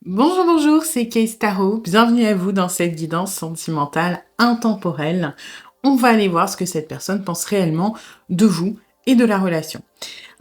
Bonjour, bonjour, c'est Kay Tarot. Bienvenue à vous dans cette guidance sentimentale intemporelle. On va aller voir ce que cette personne pense réellement de vous et de la relation.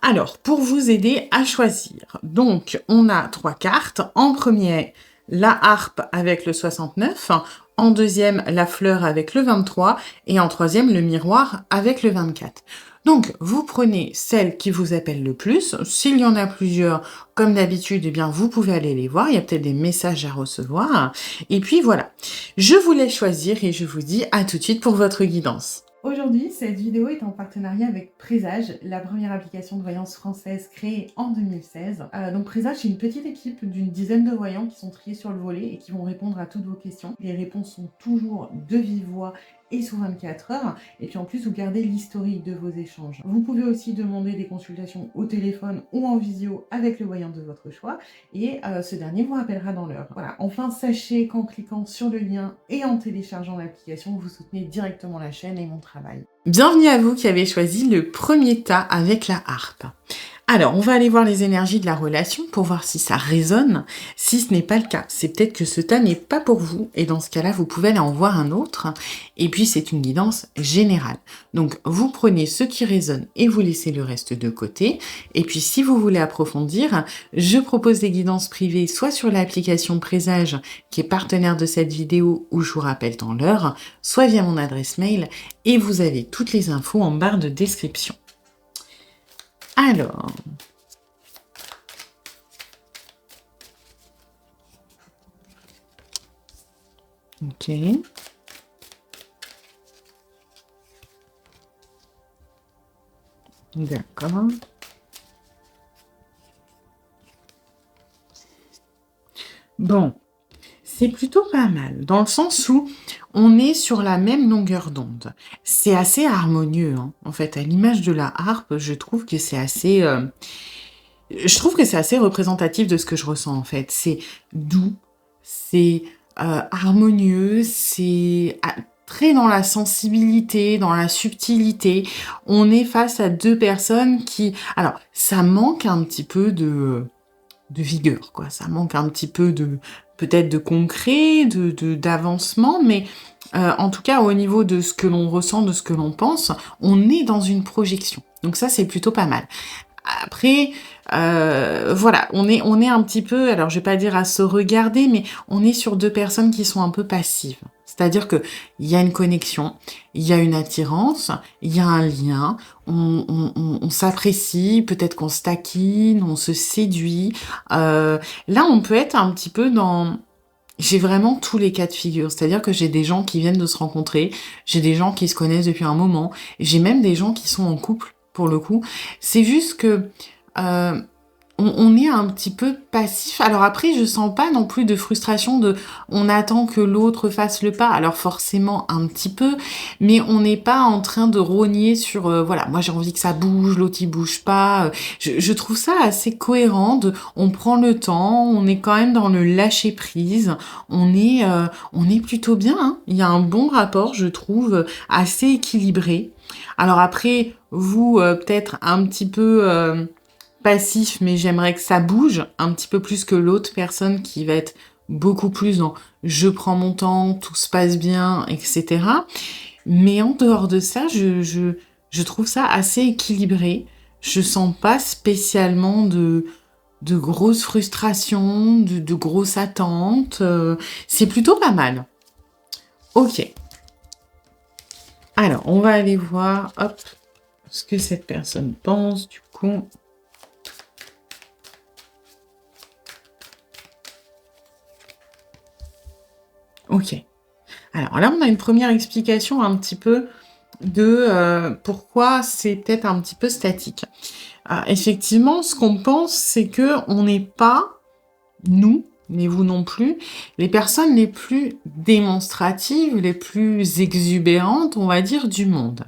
Alors, pour vous aider à choisir, donc on a 3 cartes. En premier, la harpe avec le 69. En deuxième, la fleur avec le 23. Et en troisième, le miroir avec le 24. Donc, vous prenez celle qui vous appelle le plus. S'il y en a plusieurs, comme d'habitude, eh bien, vous pouvez aller les voir. Il y a peut-être des messages à recevoir. Et puis voilà. Je vous laisse choisir et je vous dis à tout de suite pour votre guidance. Aujourd'hui, cette vidéo est en partenariat avec Présage, la première application de voyance française créée en 2016. Donc Présage, c'est une petite équipe d'une dizaine de voyants qui sont triés sur le volet et qui vont répondre à toutes vos questions. Les réponses sont toujours de vive voix et sous 24 heures. Et puis en plus, vous gardez l'historique de vos échanges. Vous pouvez aussi demander des consultations au téléphone ou en visio avec le voyant de votre choix. Et ce dernier vous rappellera dans l'heure. Voilà. Enfin, sachez qu'en cliquant sur le lien et en téléchargeant l'application, vous soutenez directement la chaîne et mon travail. Bienvenue à vous qui avez choisi le premier tas avec la harpe. Alors, on va aller voir les énergies de la relation pour voir si ça résonne. Si ce n'est pas le cas, c'est peut-être que ce tas n'est pas pour vous. Et dans ce cas-là, vous pouvez aller en voir un autre. Et puis, c'est une guidance générale. Donc, vous prenez ce qui résonne et vous laissez le reste de côté. Et puis, si vous voulez approfondir, je propose des guidances privées, soit sur l'application Présage, qui est partenaire de cette vidéo, où je vous rappelle dans l'heure, soit via mon adresse mail. Et vous avez toutes les infos en barre de description. Alors, ok. D'accord. Bon, c'est plutôt pas mal, dans le sens où on est sur la même longueur d'onde. C'est assez harmonieux, hein. En fait, à l'image de la harpe, je trouve que c'est assez... Je trouve que c'est assez représentatif de ce que je ressens, en fait. C'est doux, c'est harmonieux, c'est très dans la sensibilité, dans la subtilité. On est face à deux personnes qui... Alors, ça manque un petit peu de vigueur, quoi. Ça manque un petit peu de... peut-être de concret, d'avancement, mais... en tout cas, au niveau de ce que l'on ressent, de ce que l'on pense, on est dans une projection. Donc ça, c'est plutôt pas mal. Après, voilà, on est un petit peu, alors je vais pas dire à se regarder, mais on est sur deux personnes qui sont un peu passives. C'est-à-dire que il y a une connexion, il y a une attirance, il y a un lien, on s'apprécie, peut-être qu'on se taquine, on se séduit. Là, on peut être un petit peu dans... J'ai vraiment tous les cas de figure. C'est-à-dire que j'ai des gens qui viennent de se rencontrer, j'ai des gens qui se connaissent depuis un moment, et j'ai même des gens qui sont en couple, pour le coup. C'est juste que on est un petit peu passif. Alors après, je sens pas non plus de frustration de on attend que l'autre fasse le pas. Alors forcément un petit peu, mais on n'est pas en train de rogner sur voilà, moi j'ai envie que ça bouge, l'autre il bouge pas. Je trouve ça assez cohérent. On prend le temps, on est quand même dans le lâcher prise. On est plutôt bien, hein. Il y a un bon rapport, je trouve, assez équilibré. Alors après, vous peut-être un petit peu passif, mais j'aimerais que ça bouge un petit peu plus que l'autre personne qui va être beaucoup plus dans je prends mon temps, tout se passe bien, etc. Mais en dehors de ça, je trouve ça assez équilibré. Je sens pas spécialement de grosses frustrations, de grosses attentes. C'est plutôt pas mal. Ok. Alors, on va aller voir, hop, ce que cette personne pense, du coup. Ok. Alors là, on a une première explication un petit peu de pourquoi c'est peut-être un petit peu statique. Effectivement, ce qu'on pense, c'est que on n'est pas, nous, mais vous non plus, les personnes les plus démonstratives, les plus exubérantes, on va dire, du monde.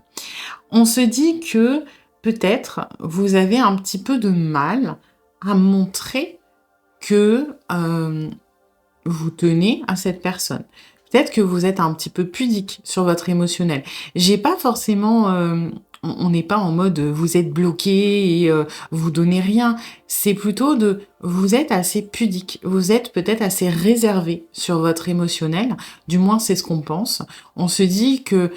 On se dit que peut-être vous avez un petit peu de mal à montrer que vous tenez à cette personne. Peut-être que vous êtes un petit peu pudique sur votre émotionnel. J'ai pas forcément on n'est pas en mode vous êtes bloqué et vous donnez rien. C'est plutôt de vous êtes assez pudique, vous êtes peut-être assez réservé sur votre émotionnel, du moins c'est ce qu'on pense. On se dit que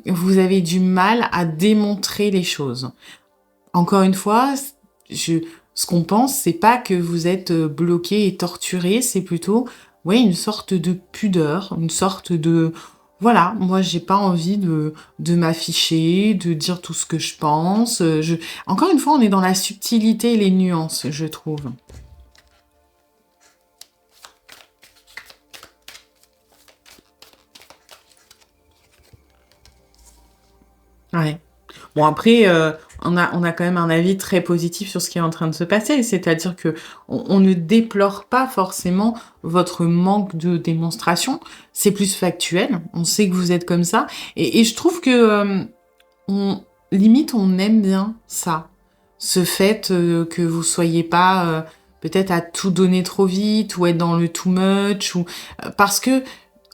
vous avez du mal à démontrer les choses. Encore une fois, ce qu'on pense, c'est pas que vous êtes bloqué et torturé, c'est plutôt ouais, une sorte de pudeur, une sorte de voilà, moi j'ai pas envie de m'afficher, de dire tout ce que je pense. Encore une fois, on est dans la subtilité et les nuances, je trouve. Ouais. Bon après, on a quand même un avis très positif sur ce qui est en train de se passer. C'est-à-dire que on ne déplore pas forcément votre manque de démonstration. C'est plus factuel. On sait que vous êtes comme ça. Et je trouve que on limite on aime bien ça. Ce fait que vous soyez pas peut-être à tout donner trop vite ou être dans le too much ou parce que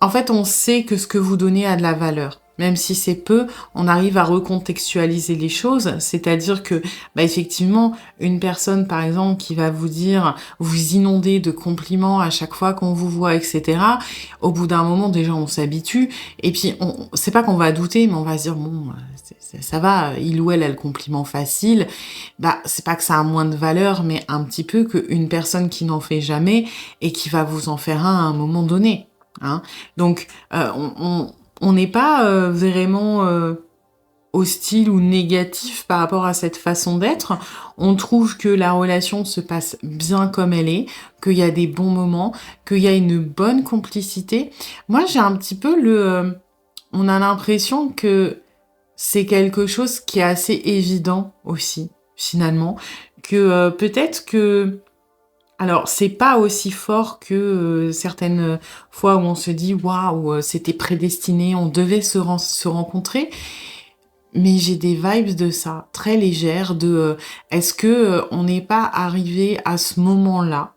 en fait on sait que ce que vous donnez a de la valeur. Même si c'est peu, on arrive à recontextualiser les choses, c'est-à-dire que, bah, effectivement, une personne, par exemple, qui va vous dire, vous inonder de compliments à chaque fois qu'on vous voit, etc. Au bout d'un moment, déjà, on s'habitue, et puis, c'est pas qu'on va douter, mais on va se dire, bon, ça va, il ou elle a le compliment facile. Bah, c'est pas que ça a moins de valeur, mais un petit peu qu'une personne qui n'en fait jamais et qui va vous en faire un à un moment donné. Hein. Donc, on n'est pas vraiment hostile ou négatif par rapport à cette façon d'être. On trouve que la relation se passe bien comme elle est, qu'il y a des bons moments, qu'il y a une bonne complicité. Moi, j'ai un petit peu on a l'impression que c'est quelque chose qui est assez évident aussi, finalement, que peut-être que alors, c'est pas aussi fort que certaines fois où on se dit waouh, c'était prédestiné, on devait se rencontrer. Mais j'ai des vibes de ça, très légères, de est-ce que on n'est pas arrivé à ce moment-là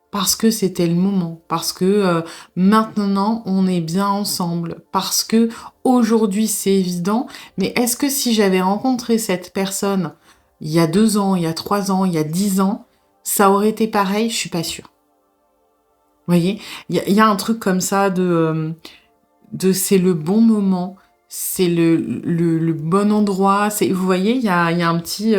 parce que c'était le moment, parce que maintenant on est bien ensemble, parce que aujourd'hui c'est évident. Mais est-ce que si j'avais rencontré cette personne il y a 2 ans, il y a 3 ans, il y a 10 ans, ça aurait été pareil? Je suis pas sûre. Vous voyez? Il y a un truc comme ça de c'est le bon moment, c'est le bon endroit. Vous voyez, il y a un petit.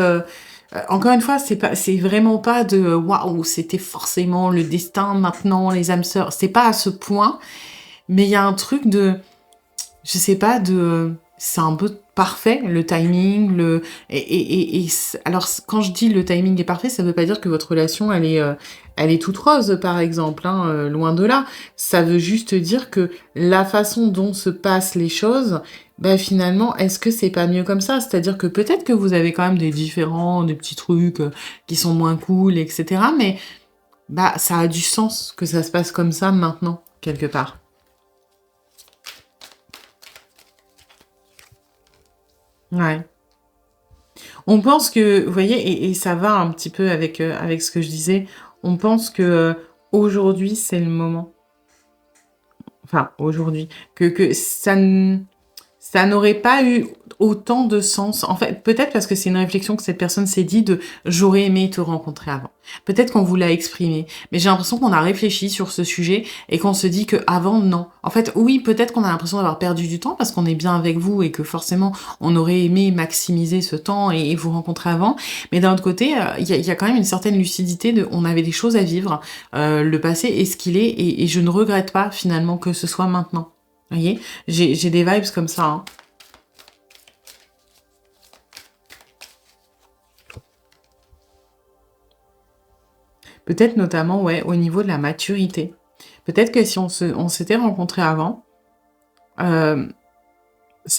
Encore une fois, c'est vraiment pas de waouh, c'était forcément le destin maintenant, les âmes sœurs. C'est pas à ce point, mais il y a un truc de je sais pas, c'est un peu parfait, le timing, alors, quand je dis le timing est parfait, ça veut pas dire que votre relation, elle est toute rose, par exemple, hein, loin de là. Ça veut juste dire que la façon dont se passent les choses, bah, finalement, est-ce que c'est pas mieux comme ça? C'est-à-dire que peut-être que vous avez quand même des petits trucs qui sont moins cool, etc. Mais, bah, ça a du sens que ça se passe comme ça maintenant, quelque part. Ouais. On pense que, vous voyez, et ça va un petit peu avec ce que je disais, on pense que aujourd'hui c'est le moment. Enfin, aujourd'hui, que ça n'aurait pas eu autant de sens. En fait, peut-être parce que c'est une réflexion que cette personne s'est dit de j'aurais aimé te rencontrer avant. Peut-être qu'on vous l'a exprimé, mais j'ai l'impression qu'on a réfléchi sur ce sujet et qu'on se dit que avant non. En fait, oui, peut-être qu'on a l'impression d'avoir perdu du temps parce qu'on est bien avec vous et que forcément on aurait aimé maximiser ce temps et vous rencontrer avant. Mais d'un autre côté, il y a quand même une certaine lucidité de on avait des choses à vivre. Le passé est ce qu'il est et je ne regrette pas finalement que ce soit maintenant. Vous voyez, j'ai des vibes comme ça. Hein. Peut-être notamment, ouais, au niveau de la maturité. Peut-être que si on s'était rencontrés avant, euh,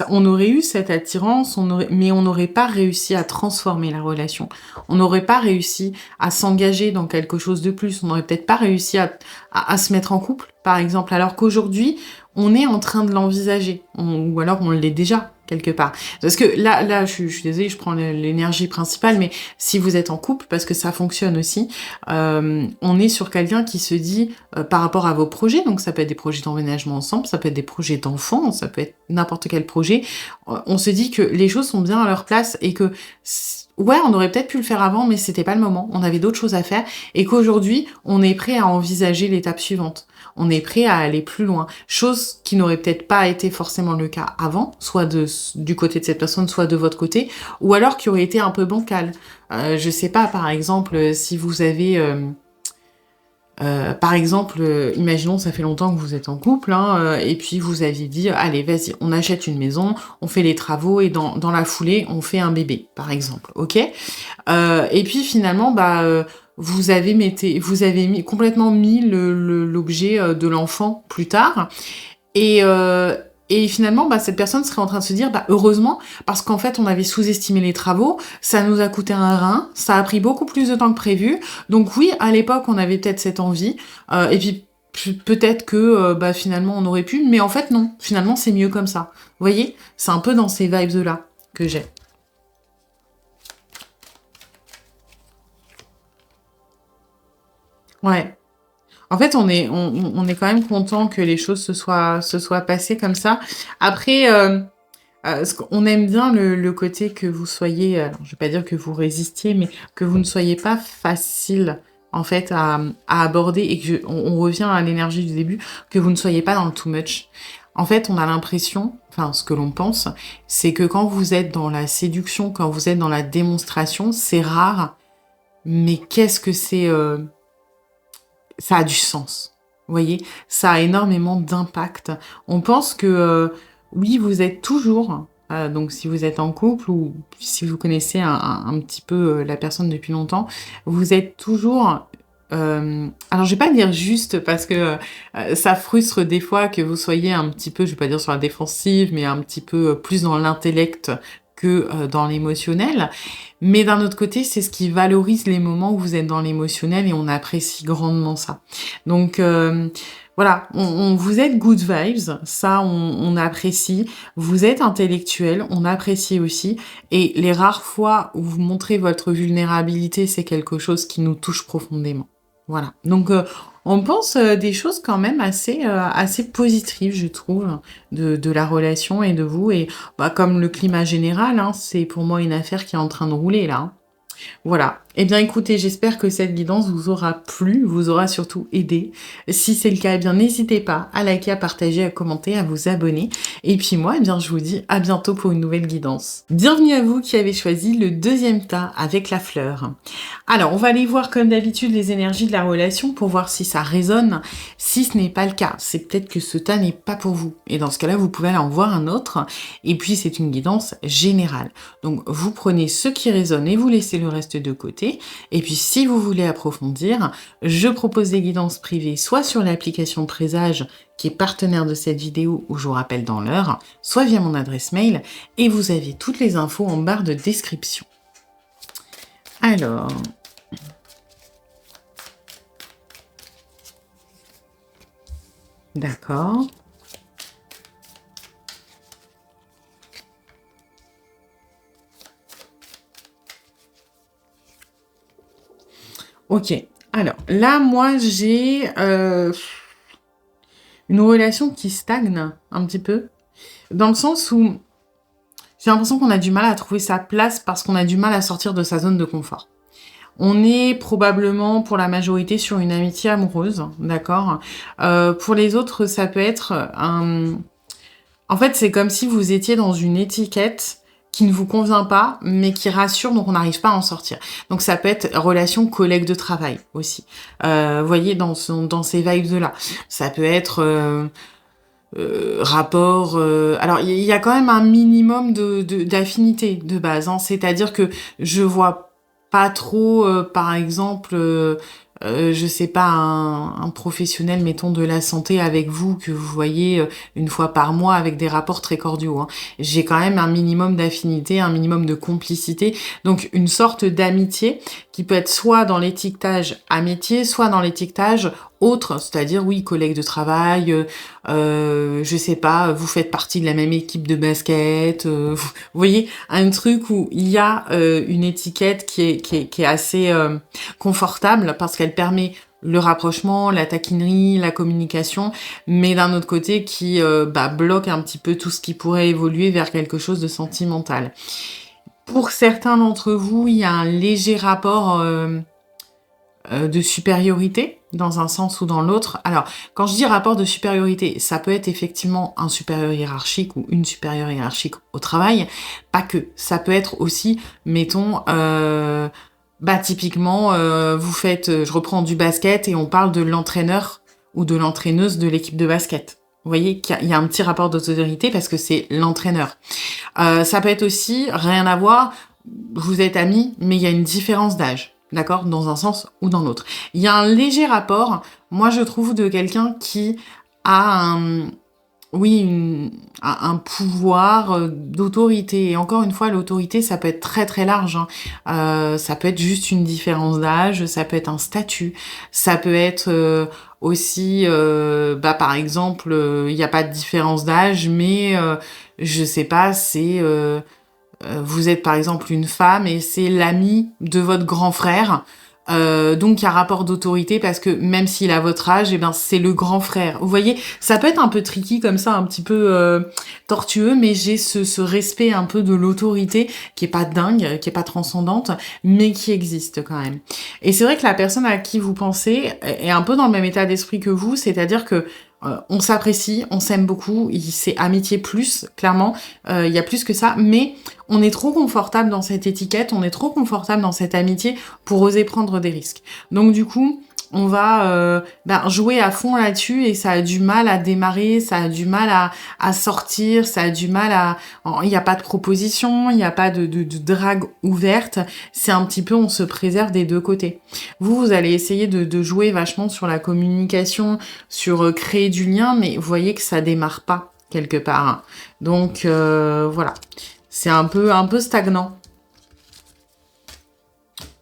on aurait eu cette attirance, mais on n'aurait pas réussi à transformer la relation. On n'aurait pas réussi à s'engager dans quelque chose de plus. On n'aurait peut-être pas réussi à se mettre en couple, par exemple. Alors qu'aujourd'hui, on est en train de l'envisager. Ou alors on l'est déjà, quelque part. Parce que là, je suis désolée, je prends l'énergie principale, mais si vous êtes en couple, parce que ça fonctionne aussi, on est sur quelqu'un qui se dit, par rapport à vos projets, donc ça peut être des projets d'emménagement ensemble, ça peut être des projets d'enfants, ça peut être n'importe quel projet, on se dit que les choses sont bien à leur place et que, ouais, on aurait peut-être pu le faire avant, mais c'était pas le moment, on avait d'autres choses à faire, et qu'aujourd'hui, on est prêt à envisager l'étape suivante. On est prêt à aller plus loin. Chose qui n'aurait peut-être pas été forcément le cas avant, soit du côté de cette personne, soit de votre côté, ou alors qui aurait été un peu bancal. Je sais pas, par exemple, si vous avez... par exemple, imaginons, ça fait longtemps que vous êtes en couple, hein, et puis vous aviez dit, allez, vas-y, on achète une maison, on fait les travaux, et dans la foulée, on fait un bébé, par exemple, ok. Et puis finalement, vous avez complètement mis l'objet de l'enfant plus tard, et finalement, cette personne serait en train de se dire, heureusement, parce qu'en fait, on avait sous-estimé les travaux, ça nous a coûté un rein, ça a pris beaucoup plus de temps que prévu. Donc oui, à l'époque, on avait peut-être cette envie, et puis peut-être que finalement, on aurait pu, mais en fait, non. Finalement, c'est mieux comme ça. Vous voyez? C'est un peu dans ces vibes-là que j'ai. Ouais. En fait, on est quand même content que les choses se soient passées comme ça. Après, on aime bien le côté que vous soyez, alors je vais pas dire que vous résistiez, mais que vous ne soyez pas facile, en fait, à aborder et que on revient à l'énergie du début, que vous ne soyez pas dans le too much. En fait, on a l'impression, enfin, ce que l'on pense, c'est que quand vous êtes dans la séduction, quand vous êtes dans la démonstration, c'est rare, mais qu'est-ce que c'est, ça a du sens. Vous voyez, ça a énormément d'impact. On pense que oui, vous êtes toujours, donc si vous êtes en couple ou si vous connaissez un petit peu la personne depuis longtemps, vous êtes toujours... alors je vais pas dire juste parce que ça frustre des fois que vous soyez un petit peu, je vais pas dire sur la défensive, mais un petit peu plus dans l'intellect que dans l'émotionnel. Mais d'un autre côté, c'est ce qui valorise les moments où vous êtes dans l'émotionnel et on apprécie grandement ça. Donc voilà, vous êtes good vibes, ça on apprécie. Vous êtes intellectuel, on apprécie aussi. Et les rares fois où vous montrez votre vulnérabilité, c'est quelque chose qui nous touche profondément. Voilà. Donc on pense des choses quand même assez positives, je trouve, de la relation et de vous. Et comme le climat général, hein, c'est pour moi une affaire qui est en train de rouler là, hein. Voilà. Eh bien, écoutez, j'espère que cette guidance vous aura plu, vous aura surtout aidé. Si c'est le cas, eh bien, n'hésitez pas à liker, à partager, à commenter, à vous abonner. Et puis moi, eh bien, je vous dis à bientôt pour une nouvelle guidance. Bienvenue à vous qui avez choisi le deuxième tas avec la fleur. Alors, on va aller voir comme d'habitude les énergies de la relation pour voir si ça résonne. Si ce n'est pas le cas, c'est peut-être que ce tas n'est pas pour vous. Et dans ce cas-là, vous pouvez aller en voir un autre. Et puis, c'est une guidance générale. Donc, vous prenez ce qui résonne et vous laissez le reste de côté. Et puis, si vous voulez approfondir, je propose des guidances privées, soit sur l'application Présage, qui est partenaire de cette vidéo, où je vous rappelle dans l'heure, soit via mon adresse mail, et vous avez toutes les infos en barre de description. Alors... D'accord. Ok, alors là, moi, j'ai une relation qui stagne un petit peu, dans le sens où j'ai l'impression qu'on a du mal à trouver sa place parce qu'on a du mal à sortir de sa zone de confort. On est probablement, pour la majorité, sur une amitié amoureuse, d'accord. Pour les autres, ça peut être un... En fait, c'est comme si vous étiez dans une étiquette qui ne vous convient pas, mais qui rassure, donc on n'arrive pas à en sortir. Donc ça peut être relation collègue de travail aussi. Vous voyez, dans ces vibes-là. Ça peut être rapport... alors, il y a quand même un minimum d'affinité de base, hein. C'est-à-dire que je vois pas trop, par exemple... je sais pas, un professionnel, mettons, de la santé avec vous, que vous voyez une fois par mois avec des rapports très cordiaux, hein. J'ai quand même un minimum d'affinité, un minimum de complicité, donc une sorte d'amitié qui peut être soit dans l'étiquetage amitié, soit dans l'étiquetage autres, c'est-à-dire, oui, collègues de travail, je sais pas, vous faites partie de la même équipe de basket, vous voyez? Un truc où il y a, une étiquette qui est assez, confortable parce qu'elle permet le rapprochement, la taquinerie, la communication, mais d'un autre côté qui, bloque un petit peu tout ce qui pourrait évoluer vers quelque chose de sentimental. Pour certains d'entre vous, il y a un léger rapport, de supériorité, dans un sens ou dans l'autre. Alors, quand je dis rapport de supériorité, ça peut être effectivement un supérieur hiérarchique ou une supérieure hiérarchique au travail, pas que. Ça peut être aussi, mettons, typiquement, vous faites, je reprends du basket et on parle de l'entraîneur ou de l'entraîneuse de l'équipe de basket. Vous voyez qu'il y a un petit rapport d'autorité parce que c'est l'entraîneur. Ça peut être aussi, rien à voir, vous êtes amis, mais il y a une différence d'âge. D'accord? Dans un sens ou dans l'autre. Il y a un léger rapport, moi je trouve, de quelqu'un qui a un pouvoir d'autorité. Et encore une fois, l'autorité, ça peut être très très large, hein. Ça peut être juste une différence d'âge, ça peut être un statut, ça peut être aussi, par exemple, il n'y a pas de différence d'âge, mais je sais pas, c'est vous êtes par exemple une femme et c'est l'ami de votre grand frère. Donc il y a rapport d'autorité parce que même s'il a votre âge, c'est le grand frère. Vous voyez, ça peut être un peu tricky comme ça, un petit peu tortueux, mais j'ai ce respect un peu de l'autorité qui est pas dingue, qui est pas transcendante, mais qui existe quand même. Et c'est vrai que la personne à qui vous pensez est un peu dans le même état d'esprit que vous, c'est-à-dire que on s'apprécie, on s'aime beaucoup, c'est amitié plus, clairement, il y a plus que ça, mais on est trop confortable dans cette étiquette, on est trop confortable dans cette amitié pour oser prendre des risques. Donc du coup, on va jouer à fond là-dessus et ça a du mal à démarrer, ça a du mal à sortir, ça a du mal à... Il n'y a pas de proposition, il n'y a pas de drague ouverte, c'est un petit peu on se préserve des deux côtés. Vous allez essayer de jouer vachement sur la communication, sur créer du lien, mais vous voyez que ça démarre pas quelque part, hein. Donc voilà, c'est un peu stagnant.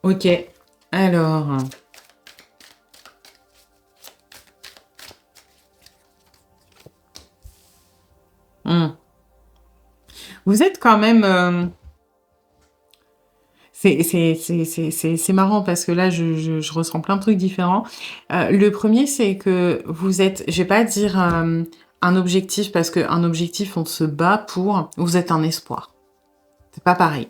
Ok, alors... Vous êtes quand même... C'est marrant parce que là, je ressens plein de trucs différents. Le premier, c'est que vous êtes, je vais pas dire un objectif parce qu'un objectif, on se bat pour. Vous êtes un espoir. C'est pas pareil.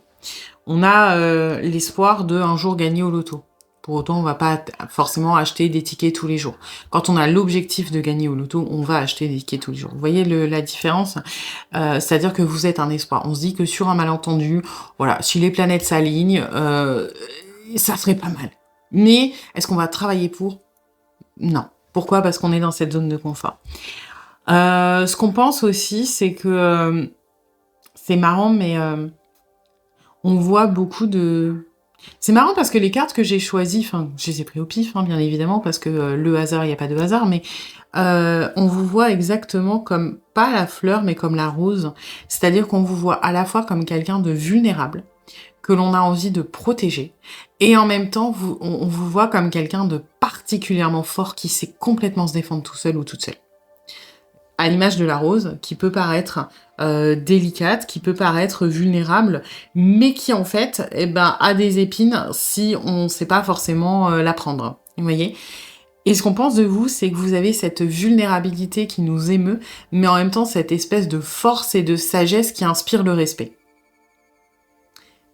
On a l'espoir de un jour gagner au loto. Pour autant, on va pas forcément acheter des tickets tous les jours. Quand on a l'objectif de gagner au loto, on va acheter des tickets tous les jours. Vous voyez la différence? C'est-à-dire que vous êtes un espoir. On se dit que sur un malentendu, voilà, si les planètes s'alignent, ça serait pas mal. Mais est-ce qu'on va travailler pour? Non. Pourquoi? Parce qu'on est dans cette zone de confort. Ce qu'on pense aussi, c'est que c'est marrant, mais on voit beaucoup de... C'est marrant parce que les cartes que j'ai choisies, enfin, je les ai pris au pif, hein, bien évidemment, parce que le hasard, il n'y a pas de hasard, mais on vous voit exactement comme, pas la fleur, mais comme la rose. C'est-à-dire qu'on vous voit à la fois comme quelqu'un de vulnérable, que l'on a envie de protéger, et en même temps, on vous voit comme quelqu'un de particulièrement fort qui sait complètement se défendre tout seul ou toute seule. À l'image de la rose, qui peut paraître délicate, qui peut paraître vulnérable, mais qui en fait a des épines si on ne sait pas forcément la prendre. Vous voyez? Et ce qu'on pense de vous, c'est que vous avez cette vulnérabilité qui nous émeut, mais en même temps cette espèce de force et de sagesse qui inspire le respect.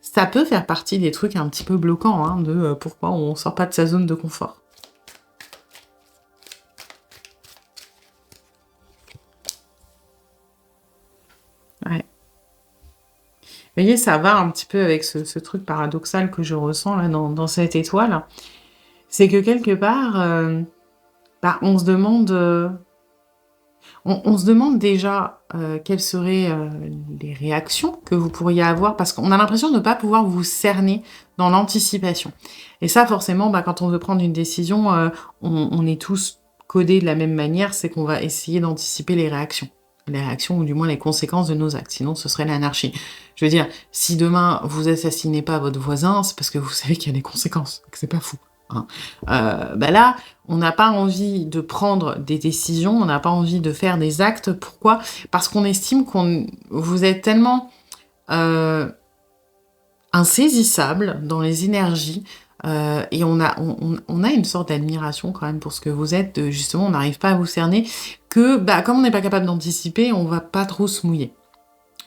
Ça peut faire partie des trucs un petit peu bloquants, hein, de pourquoi on sort pas de sa zone de confort. Ouais. Vous voyez, ça va un petit peu avec ce truc paradoxal que je ressens là dans cette étoile. C'est que quelque part, on se demande, on se demande déjà quelles seraient les réactions que vous pourriez avoir, parce qu'on a l'impression de ne pas pouvoir vous cerner dans l'anticipation. Et ça, forcément, quand on veut prendre une décision, on est tous codés de la même manière, c'est qu'on va essayer d'anticiper les réactions. Les réactions ou du moins les conséquences de nos actes, sinon ce serait l'anarchie. Je veux dire, si demain vous assassinez pas votre voisin, c'est parce que vous savez qu'il y a des conséquences, que c'est pas fou. hein. Bah là, on n'a pas envie de prendre des décisions, on n'a pas envie de faire des actes. Pourquoi? Parce qu'on estime qu'on vous êtes tellement, heu, insaisissable dans les énergies, et on a une sorte d'admiration quand même pour ce que vous êtes, justement, on n'arrive pas à vous cerner que, bah, comme on n'est pas capable d'anticiper, on va pas trop se mouiller.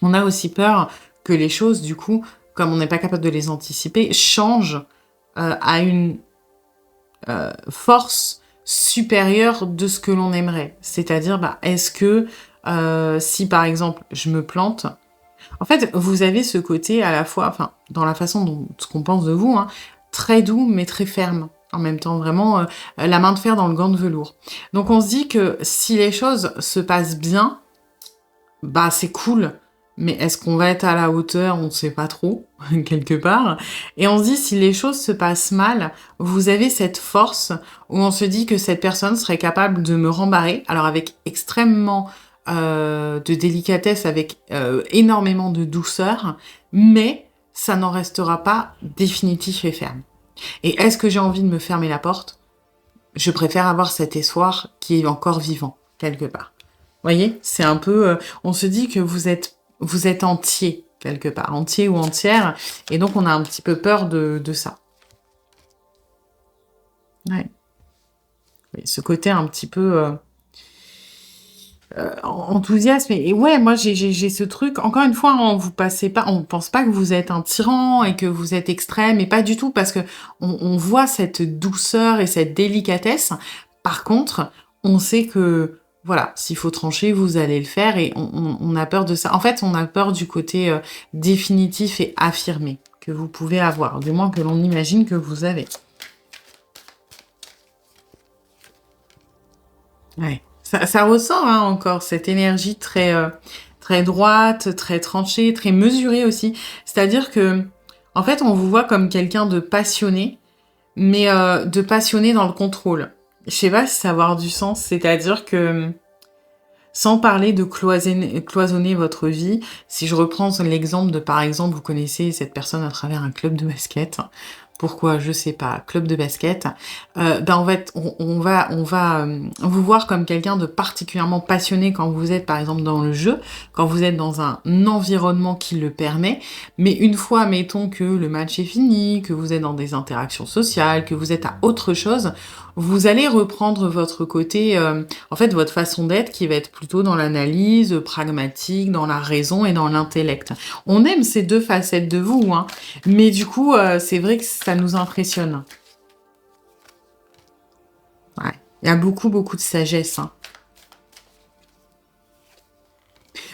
On a aussi peur que les choses, du coup, comme on n'est pas capable de les anticiper, changent, à une force supérieure de ce que l'on aimerait. C'est-à-dire, bah, est-ce que, si par exemple je me plante, en fait, vous avez ce côté à la fois, enfin, dans la façon dont ce qu'on pense de vous, hein, très doux mais très ferme. En même temps, vraiment, la main de fer dans le gant de velours. Donc on se dit que si les choses se passent bien, bah, c'est cool, mais est-ce qu'on va être à la hauteur? On ne sait pas trop, quelque part. Et on se dit, si les choses se passent mal, vous avez cette force où on se dit que cette personne serait capable de me rembarrer, alors avec extrêmement de délicatesse, avec énormément de douceur, mais ça n'en restera pas définitif et ferme. Et est-ce que j'ai envie de me fermer la porte? Je préfère avoir cet espoir qui est encore vivant, quelque part. Voyez? C'est un peu, on se dit que vous êtes entier, quelque part, entier ou entière, et donc on a un petit peu peur de ça. Ouais. Oui, ce côté un petit peu, enthousiasme et ouais, moi j'ai ce truc encore une fois, hein, vous passez pas on pense pas que vous êtes un tyran et que vous êtes extrême et pas du tout parce qu'on voit cette douceur et cette délicatesse. Par contre, on sait que, voilà, s'il faut trancher, vous allez le faire et on a peur de ça. En fait, on a peur du côté, définitif et affirmé que vous pouvez avoir, du moins que l'on imagine que vous avez. Ouais, ça ressort, hein, encore cette énergie très, très droite, très tranchée, très mesurée aussi. C'est-à-dire que, en fait, on vous voit comme quelqu'un de passionné, mais de passionné dans le contrôle. Je sais pas si ça va avoir du sens, c'est-à-dire que, sans parler de cloisonner votre vie, si je reprends l'exemple de, par exemple, vous connaissez cette personne à travers un club de basket. Pourquoi? Je sais pas. Club de basket. Ben, en fait, on va vous voir comme quelqu'un de particulièrement passionné quand vous êtes, par exemple, dans le jeu, quand vous êtes dans un environnement qui le permet. Mais une fois, mettons que le match est fini, que vous êtes dans des interactions sociales, que vous êtes à autre chose, vous allez reprendre votre côté, en fait, votre façon d'être qui va être plutôt dans l'analyse, pragmatique, dans la raison et dans l'intellect. On aime ces deux facettes de vous, hein, mais du coup, c'est vrai que ça nous impressionne. Ouais. Il y a beaucoup, beaucoup de sagesse, hein.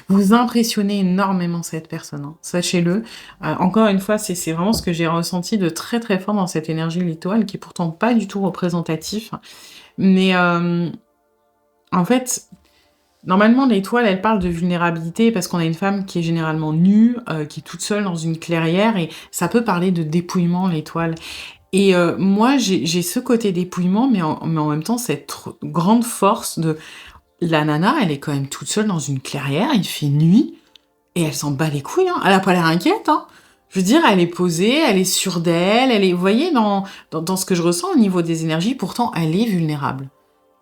Vous impressionnez énormément cette personne, hein, sachez-le. Encore une fois, c'est vraiment ce que j'ai ressenti de très, très fort dans cette énergie de l'étoile, qui est pourtant pas du tout représentatif. Mais, en fait, normalement, l'étoile, elle parle de vulnérabilité parce qu'on a une femme qui est généralement nue, qui est toute seule dans une clairière et ça peut parler de dépouillement, l'étoile. Et moi, j'ai ce côté dépouillement, mais en même temps, cette grande force de la nana, elle est quand même toute seule dans une clairière, il fait nuit et elle s'en bat les couilles, hein. Elle a pas l'air inquiète, hein. Je veux dire, elle est posée, elle est sûre d'elle, elle est, vous voyez, dans ce que je ressens au niveau des énergies, pourtant, elle est vulnérable.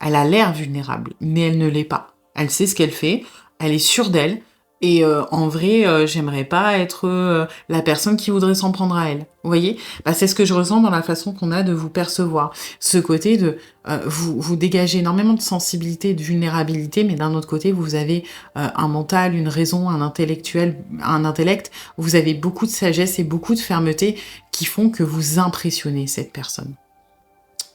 Elle a l'air vulnérable, mais elle ne l'est pas. Elle sait ce qu'elle fait, elle est sûre d'elle, et en vrai, j'aimerais pas être la personne qui voudrait s'en prendre à elle. Vous voyez? Bah, c'est ce que je ressens dans la façon qu'on a de vous percevoir. Ce côté de vous dégagez énormément de sensibilité et de vulnérabilité, mais d'un autre côté, vous avez un mental, une raison, un intellect. Vous avez beaucoup de sagesse et beaucoup de fermeté qui font que vous impressionnez cette personne.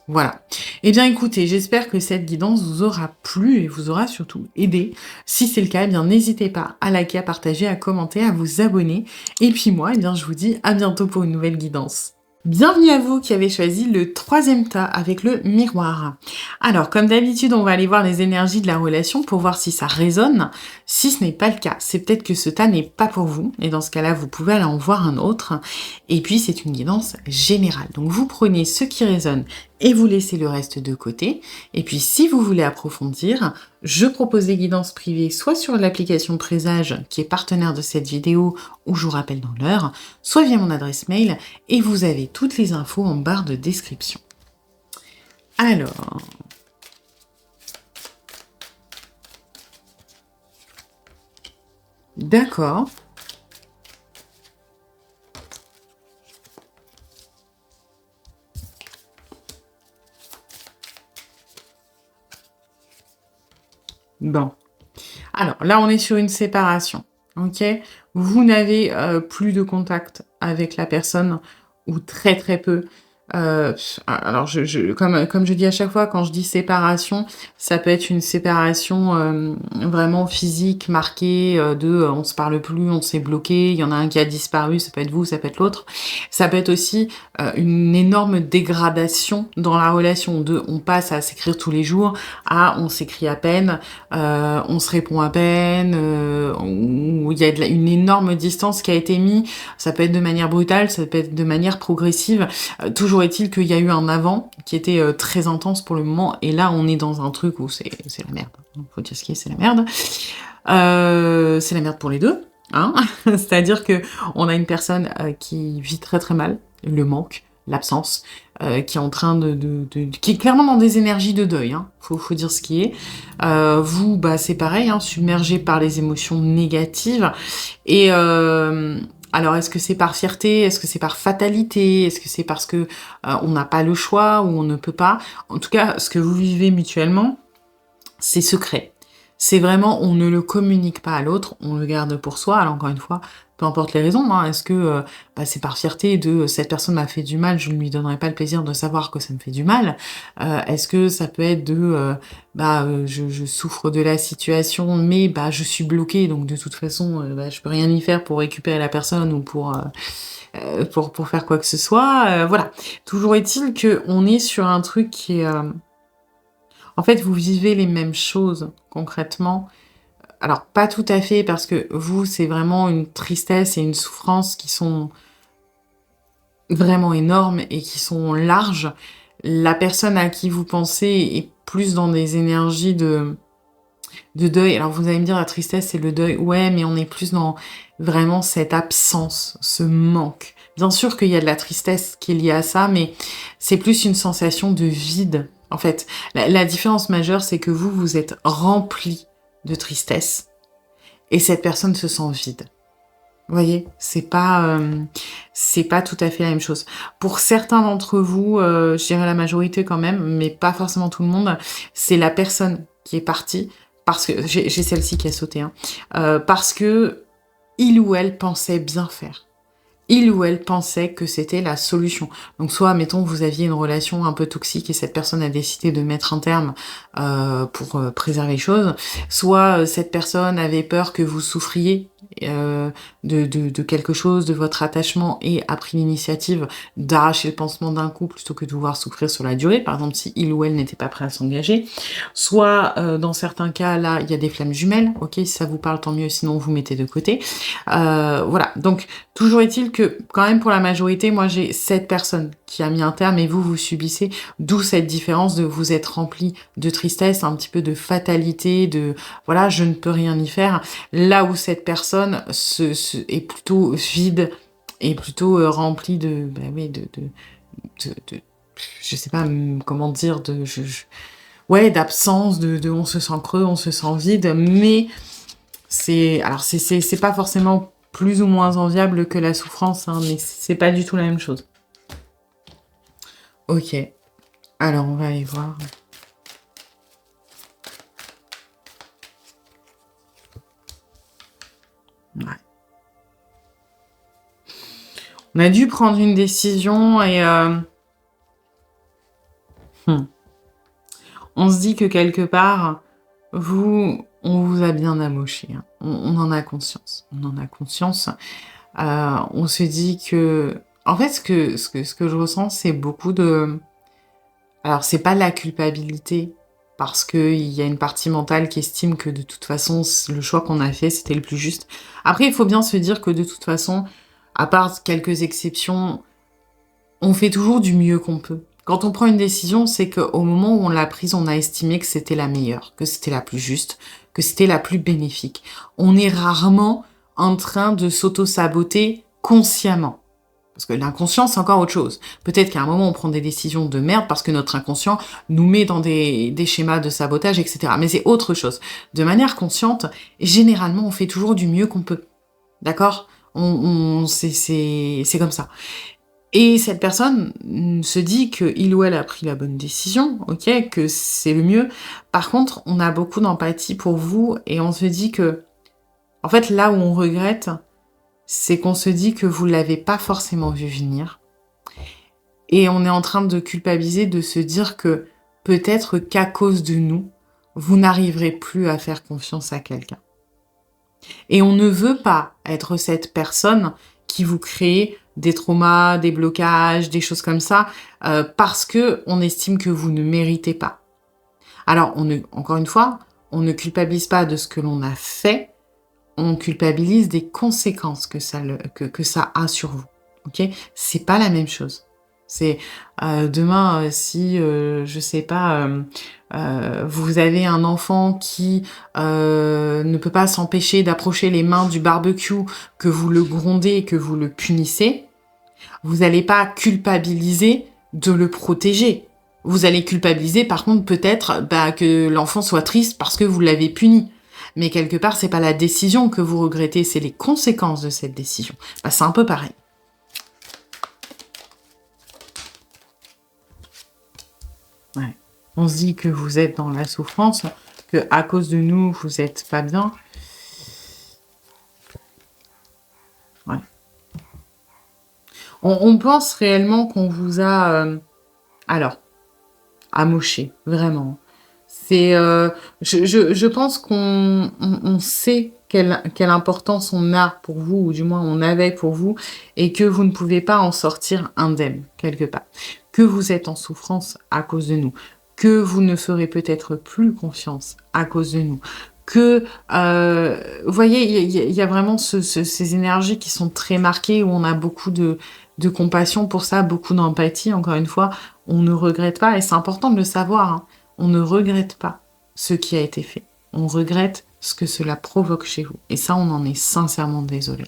Voilà. Eh bien, écoutez, j'espère que cette guidance vous aura plu et vous aura surtout aidé. Si c'est le cas, eh bien, n'hésitez pas à liker, à partager, à commenter, à vous abonner. Et puis moi, eh bien, je vous dis à bientôt pour une nouvelle guidance. Bienvenue à vous qui avez choisi le troisième tas avec le miroir. Alors, comme d'habitude, on va aller voir les énergies de la relation pour voir si ça résonne. Si ce n'est pas le cas, c'est peut-être que ce tas n'est pas pour vous. Et dans ce cas-là, vous pouvez aller en voir un autre. Et puis, c'est une guidance générale. Donc, vous prenez ce qui résonne et vous laissez le reste de côté. Et puis, si vous voulez approfondir, je propose des guidances privées soit sur l'application Présage, qui est partenaire de cette vidéo, où je vous rappelle dans l'heure, soit via mon adresse mail, et vous avez toutes les infos en barre de description. Alors, d'accord. Bon. Alors là, on est sur une séparation, OK? Vous n'avez, plus de contact avec la personne ou très, très peu. Alors comme je dis à chaque fois, quand je dis séparation, ça peut être une séparation, vraiment physique, marquée, on se parle plus, on s'est bloqué, il y en a un qui a disparu, ça peut être vous, ça peut être l'autre. Ça peut être aussi, une énorme dégradation dans la relation, de on passe à s'écrire tous les jours à on s'écrit à peine, on se répond à peine, où il y a une énorme distance qui a été mise. Ça peut être de manière brutale, ça peut être de manière progressive. Toujours est-il qu'il y a eu un avant qui était très intense pour le moment, et là on est dans un truc où c'est la merde. Faut dire ce qui est, c'est la merde. C'est la merde pour les deux, hein. C'est-à-dire que on a une personne qui vit très très mal le manque, l'absence, qui est en train qui est clairement dans des énergies de deuil, hein. Faut dire ce qui est. Vous, bah c'est pareil, hein, submergé par les émotions négatives. Et alors, est-ce que c'est par fierté? Est-ce que c'est par fatalité? Est-ce que c'est parce que on n'a pas le choix ou on ne peut pas? En tout cas, ce que vous vivez mutuellement, c'est secret. C'est vraiment, on ne le communique pas à l'autre, on le garde pour soi. Alors encore une fois, peu importe les raisons, hein. Est-ce que c'est par fierté de cette personne m'a fait du mal, je ne lui donnerai pas le plaisir de savoir que ça me fait du mal. Est-ce que ça peut être de je souffre de la situation, mais je suis bloquée, donc de toute façon, je peux rien y faire pour récupérer la personne ou pour faire quoi que ce soit. Voilà. Toujours est-il que on est sur un truc qui est en fait, vous vivez les mêmes choses concrètement. Alors, pas tout à fait, parce que vous, c'est vraiment une tristesse et une souffrance qui sont vraiment énormes et qui sont larges. La personne à qui vous pensez est plus dans des énergies de deuil. Alors, vous allez me dire, la tristesse, c'est le deuil. Ouais, mais on est plus dans vraiment cette absence, ce manque. Bien sûr qu'il y a de la tristesse qui est liée à ça, mais c'est plus une sensation de vide. En fait, la différence majeure, c'est que vous êtes rempli de tristesse et cette personne se sent vide. Vous voyez, c'est pas tout à fait la même chose. Pour certains d'entre vous, je dirais la majorité quand même, mais pas forcément tout le monde, c'est la personne qui est partie, parce que j'ai celle-ci qui a sauté, hein, parce que il ou elle pensait bien faire. Il ou elle pensait que c'était la solution. Donc soit, mettons, vous aviez une relation un peu toxique et cette personne a décidé de mettre un terme pour préserver les choses, soit cette personne avait peur que vous souffriez de quelque chose, de votre attachement, et a pris l'initiative d'arracher le pansement d'un coup plutôt que de devoir souffrir sur la durée, par exemple si il ou elle n'était pas prêt à s'engager. Soit, dans certains cas, là, il y a des flammes jumelles, ok, si ça vous parle, tant mieux, sinon vous mettez de côté. Voilà, donc toujours est-il que, quand même, pour la majorité, moi j'ai cette personne qui a mis un terme et vous subbissez, d'où cette différence de vous être rempli de tristesse, un petit peu de fatalité, de voilà, je ne peux rien y faire, là où cette personne est plutôt vide et plutôt remplie de, je sais pas comment dire, ouais, d'absence, on se sent creux, on se sent vide, mais c'est pas forcément plus ou moins enviable que la souffrance, hein, mais c'est pas du tout la même chose. Ok. Alors, on va aller voir. Ouais. On a dû prendre une décision et on se dit que quelque part, on vous a bien amoché, hein. On en a conscience. On en a conscience. On se dit que... En fait, ce que je ressens, c'est beaucoup de... Alors, c'est pas la culpabilité, parce qu'il y a une partie mentale qui estime que de toute façon, le choix qu'on a fait, c'était le plus juste. Après, il faut bien se dire que de toute façon, à part quelques exceptions, on fait toujours du mieux qu'on peut. Quand on prend une décision, c'est qu'au moment où on l'a prise, on a estimé que c'était la meilleure, que c'était la plus juste, que c'était la plus bénéfique. On est rarement en train de s'auto-saboter consciemment. Parce que l'inconscient, c'est encore autre chose. Peut-être qu'à un moment, on prend des décisions de merde parce que notre inconscient nous met dans des schémas de sabotage, etc. Mais c'est autre chose. De manière consciente, généralement, on fait toujours du mieux qu'on peut. D'accord? C'est comme ça. Et cette personne se dit que il ou elle a pris la bonne décision, ok, que c'est le mieux. Par contre, on a beaucoup d'empathie pour vous et on se dit que, en fait, là où on regrette, c'est qu'on se dit que vous l'avez pas forcément vu venir. Et on est en train de culpabiliser, de se dire que peut-être qu'à cause de nous, vous n'arriverez plus à faire confiance à quelqu'un. Et on ne veut pas être cette personne qui vous crée des traumas, des blocages, des choses comme ça, parce que on estime que vous ne méritez pas. Alors, encore une fois, on ne culpabilise pas de ce que l'on a fait, on culpabilise des conséquences que ça a sur vous. Ok? C'est pas la même chose. C'est demain, si je sais pas, vous avez un enfant qui ne peut pas s'empêcher d'approcher les mains du barbecue, que vous le grondez et que vous le punissez, vous n'allez pas culpabiliser de le protéger. Vous allez culpabiliser, par contre, peut-être que l'enfant soit triste parce que vous l'avez puni. Mais quelque part, c'est pas la décision que vous regrettez, c'est les conséquences de cette décision. C'est un peu pareil. Ouais. On se dit que vous êtes dans la souffrance, que à cause de nous, vous êtes pas bien. Ouais. On pense réellement qu'on vous a, amoché, vraiment. C'est, je pense on sait quelle importance on a pour vous, ou du moins on avait pour vous, et que vous ne pouvez pas en sortir indemne, quelque part. Que vous êtes en souffrance à cause de nous. Que vous ne ferez peut-être plus confiance à cause de nous. Que, vous voyez, il y a vraiment ces énergies qui sont très marquées, où on a beaucoup de compassion pour ça, beaucoup d'empathie. Encore une fois, on ne regrette pas, et c'est important de le savoir, hein. On ne regrette pas ce qui a été fait. On regrette ce que cela provoque chez vous. Et ça, on en est sincèrement désolé.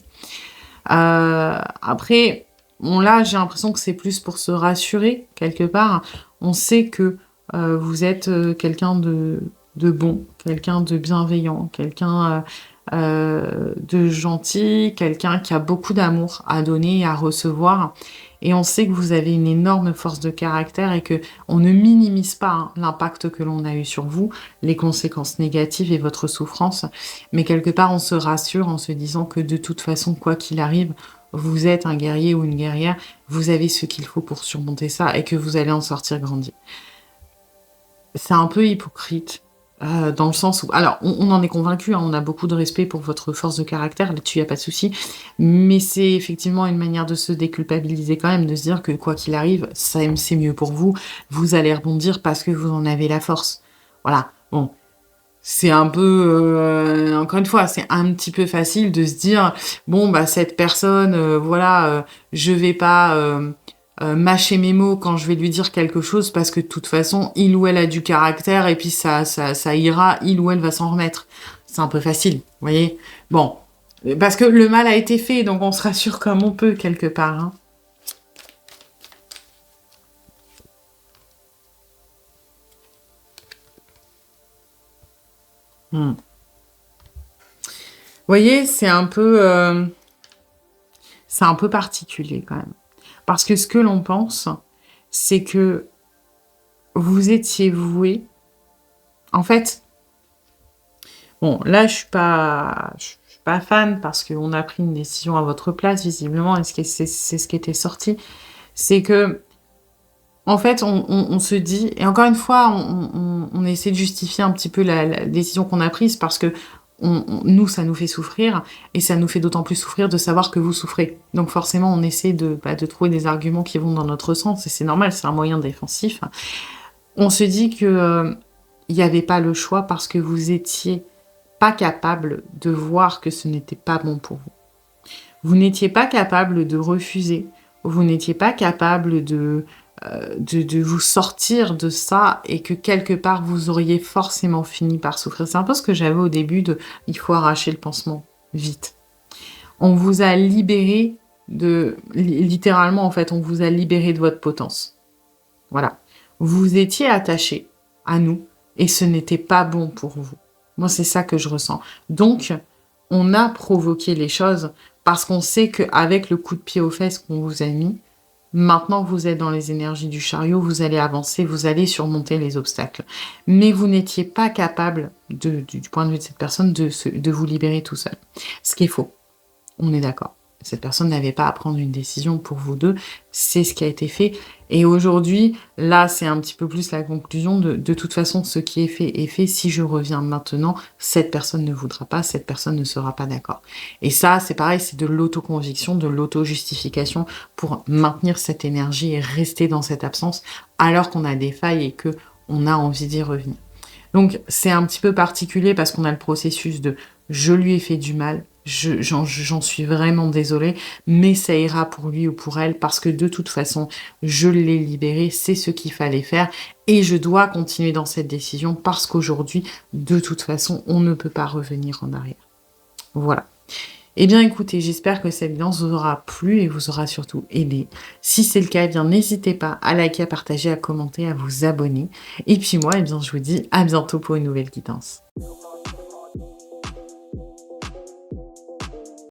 Après, là, j'ai l'impression que c'est plus pour se rassurer, quelque part. On sait que vous êtes quelqu'un de bon, quelqu'un de bienveillant, quelqu'un de gentil, quelqu'un qui a beaucoup d'amour à donner et à recevoir. Et on sait que vous avez une énorme force de caractère et que on ne minimise pas l'impact que l'on a eu sur vous, les conséquences négatives et votre souffrance. Mais quelque part, on se rassure en se disant que de toute façon, quoi qu'il arrive, vous êtes un guerrier ou une guerrière, vous avez ce qu'il faut pour surmonter ça et que vous allez en sortir grandi. C'est un peu hypocrite. Dans le sens où... Alors, on en est convaincu, on a beaucoup de respect pour votre force de caractère, là-dessus, il n'y a pas de souci. Mais c'est effectivement une manière de se déculpabiliser quand même, de se dire que quoi qu'il arrive, c'est mieux pour vous. Vous allez rebondir parce que vous en avez la force. Voilà. Bon. C'est un peu... encore une fois, c'est un petit peu facile de se dire, bon, cette personne, je vais pas... mâcher mes mots quand je vais lui dire quelque chose parce que de toute façon, il ou elle a du caractère et puis ça ira, il ou elle va s'en remettre. C'est un peu facile, vous voyez? Bon, parce que le mal a été fait, donc on se rassure comme on peut quelque part. Hein. Vous voyez, c'est un peu particulier quand même. Parce que ce que l'on pense, c'est que vous étiez voué. En fait, bon, là, je suis pas fan parce qu'on a pris une décision à votre place, visiblement, et c'est ce qui était sorti. C'est que, en fait, on se dit, et encore une fois, on essaie de justifier un petit peu la décision qu'on a prise parce que nous, ça nous fait souffrir, et ça nous fait d'autant plus souffrir de savoir que vous souffrez. Donc forcément, on essaie de trouver des arguments qui vont dans notre sens, et c'est normal, c'est un moyen défensif. On se dit que il n'y avait pas le choix parce que vous étiez pas capable de voir que ce n'était pas bon pour vous. Vous n'étiez pas capable de refuser, vous n'étiez pas capable de vous sortir de ça et que quelque part vous auriez forcément fini par souffrir. C'est un peu ce que j'avais au début de « il faut arracher le pansement, vite ». On vous a libéré littéralement, en fait, on vous a libéré de votre potence. Voilà. Vous étiez attaché à nous et ce n'était pas bon pour vous. Moi, c'est ça que je ressens. Donc, on a provoqué les choses parce qu'on sait qu'avec le coup de pied aux fesses qu'on vous a mis, maintenant vous êtes dans les énergies du chariot, vous allez avancer, vous allez surmonter les obstacles. Mais vous n'étiez pas capable, du point de vue de cette personne, de vous libérer tout seul. Ce qui est faux. On est d'accord. Cette personne n'avait pas à prendre une décision pour vous deux, c'est ce qui a été fait. Et aujourd'hui, là, c'est un petit peu plus la conclusion de toute façon, ce qui est fait est fait. Si je reviens maintenant, cette personne ne voudra pas, cette personne ne sera pas d'accord. Et ça, c'est pareil, c'est de l'autoconviction, de l'auto-justification pour maintenir cette énergie et rester dans cette absence alors qu'on a des failles et que on a envie d'y revenir. Donc, c'est un petit peu particulier parce qu'on a le processus de je lui ai fait du mal, j'en suis vraiment désolée, mais ça ira pour lui ou pour elle parce que de toute façon, je l'ai libéré, c'est ce qu'il fallait faire et je dois continuer dans cette décision parce qu'aujourd'hui, de toute façon, on ne peut pas revenir en arrière. Voilà. Eh bien écoutez, j'espère que cette vidéo vous aura plu et vous aura surtout aidé. Si c'est le cas, eh bien n'hésitez pas à liker, à partager, à commenter, à vous abonner. Et puis moi, eh bien je vous dis à bientôt pour une nouvelle guidance.